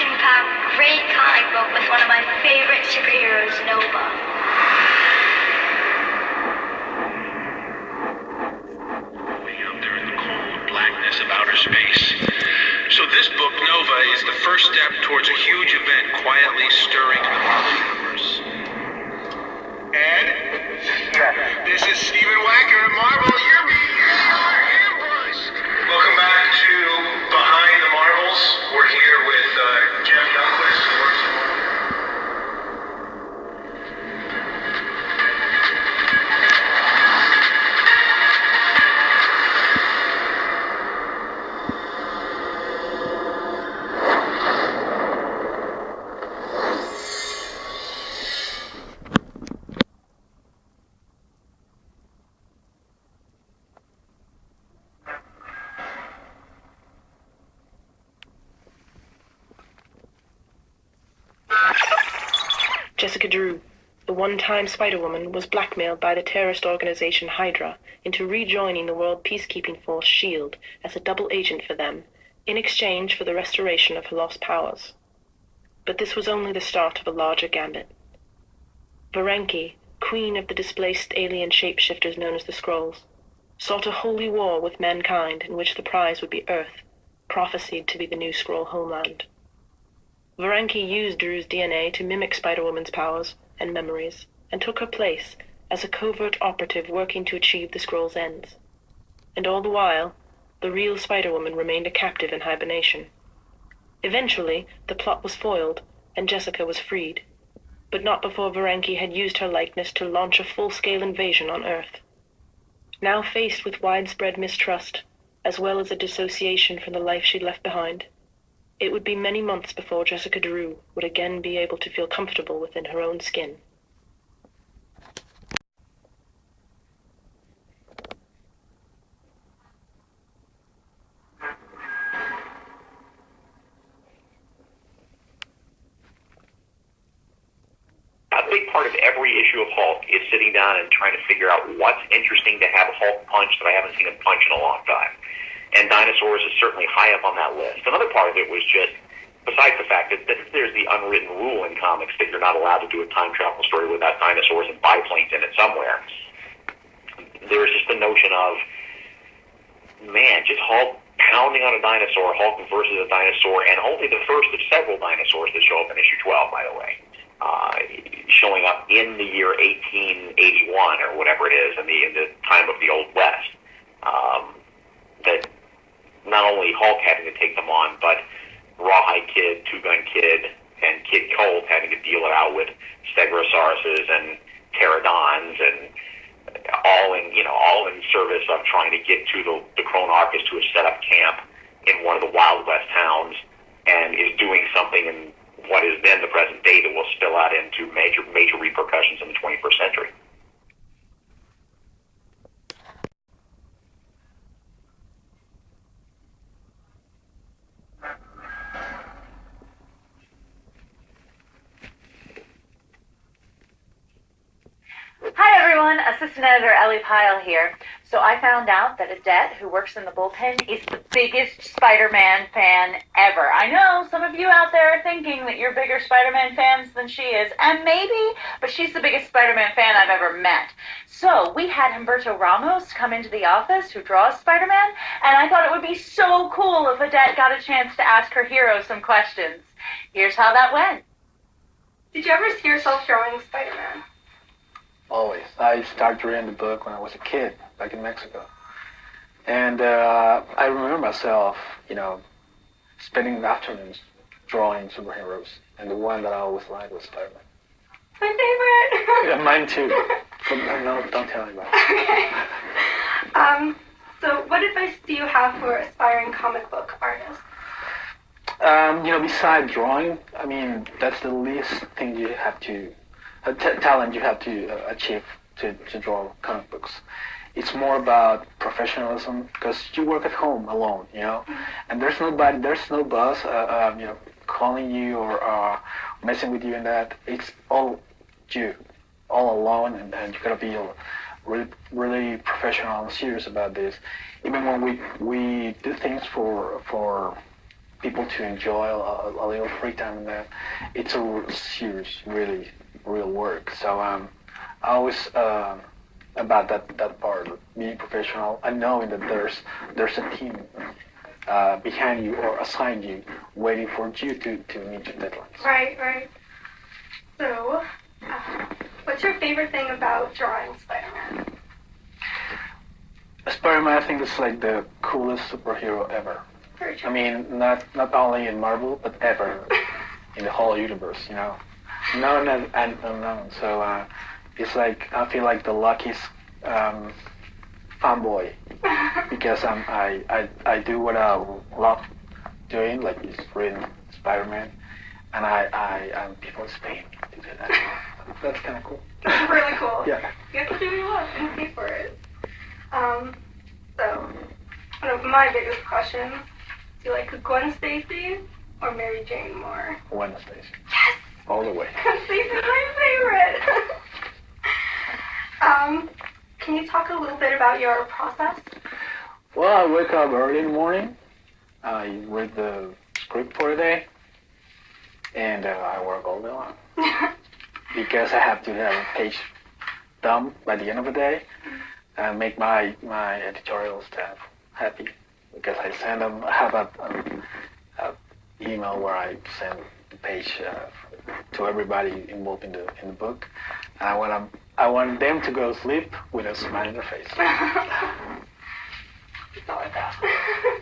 action-packed, great comic book with one of my favorite superheroes, Nova. Way out there in the cold blackness of outer space. So this book, Nova, is the first step towards a huge event quietly stirring the Marvel Universe. Ed? This is Stephen Wacker at Marvel. You're ambushed. Welcome back to Behind the Marvels. We're here with Jeff Youngquist, who works at Marvel. Jessica Drew, the one-time Spider-Woman, was blackmailed by the terrorist organization Hydra into rejoining the World Peacekeeping Force S.H.I.E.L.D. as a double agent for them, in exchange for the restoration of her lost powers. But this was only the start of a larger gambit. Varenki, queen of the displaced alien shapeshifters known as the Skrulls, sought a holy war with mankind in which the prize would be Earth, prophesied to be the new Skrull homeland. Varenki used Drew's DNA to mimic Spider-Woman's powers and memories, and took her place as a covert operative working to achieve the Skrull's ends. And all the while, the real Spider-Woman remained a captive in hibernation. Eventually, the plot was foiled, and Jessica was freed, but not before Varenki had used her likeness to launch a full-scale invasion on Earth. Now faced with widespread mistrust, as well as a dissociation from the life she'd left behind, it would be many months before Jessica Drew would again be able to feel comfortable within her own skin. A big part of every issue of Hulk is sitting down and trying to figure out what's interesting to have Hulk punch that I haven't seen him punch in a long time. And dinosaurs is certainly high up on that list. Another part of it was just, besides the fact that there's the unwritten rule in comics that you're not allowed to do a time travel story without dinosaurs and biplanes in it somewhere, there was just the notion of, man, just Hulk pounding on a dinosaur, Hulk versus a dinosaur, and only the first of several dinosaurs that show up in issue 12, by the way. Showing up in the year 1881 or whatever it is, in the time of the Old West. That not only Hulk having to take them on, but Rawhide Kid, Two Gun Kid, and Kid Colt having to deal it out with Stegosauruses and Pterodons, and all in service of trying to get to the Chronarchus to a set-up camp in one of the Wild West towns, and is doing something in what is then the present day that will spill out into major repercussions in the 21st century. Hi everyone, Assistant Editor Ellie Pyle here. So I found out that Adette, who works in the bullpen, is the biggest Spider-Man fan ever. I know some of you out there are thinking that you're bigger Spider-Man fans than she is, and maybe, but she's the biggest Spider-Man fan I've ever met. So we had Humberto Ramos come into the office, who draws Spider-Man, and I thought it would be so cool if Adette got a chance to ask her hero some questions. Here's how that went. Did you ever see yourself drawing Spider-Man? Always. I started reading the book when I was a kid, back in Mexico. And I remember myself, spending afternoons drawing superheroes. And the one that I always liked was Spider-Man. My favorite! Yeah, mine too. But no, don't tell anybody. Okay. So what advice do you have for aspiring comic book artists? Besides drawing, that's the least thing you have to talent you have to achieve to draw comic books. It's more about professionalism, because you work at home alone, and there's no boss, calling you or messing with you in that. It's all you, all alone, and you gotta be really, really professional and serious about this. Even when we do things for people to enjoy a little free time in that. It's a serious, really real work. So I always about that part, being professional, and knowing that there's a team behind you or assigned you, waiting for you to meet your deadlines. Right. So, what's your favorite thing about drawing Spider-Man? Spider-Man, I think, is like the coolest superhero ever. Very true. I mean, not only in Marvel, but ever in the whole universe, you know. Known and unknown. So it's like, I feel like the luckiest fanboy because I do what I love doing, like is reading Spider-Man, and people pay me to do that. That's kind of cool. That's really cool. Yeah. You have to do what you love and pay for it. So, one of my biggest questions, do you like Gwen Stacy or Mary Jane more? Gwen Stacy. Yes! All the way. Gwen Stacy's my favorite! Can you talk a little bit about your process? Well, I wake up early in the morning, I read the script for the day, and I work all day long. Because I have to have a page done by the end of the day and make my editorial staff happy. Because I send them, I have a email where I send the page to everybody involved in the book, and I want them to go to sleep with a smile on their face. It's all like that.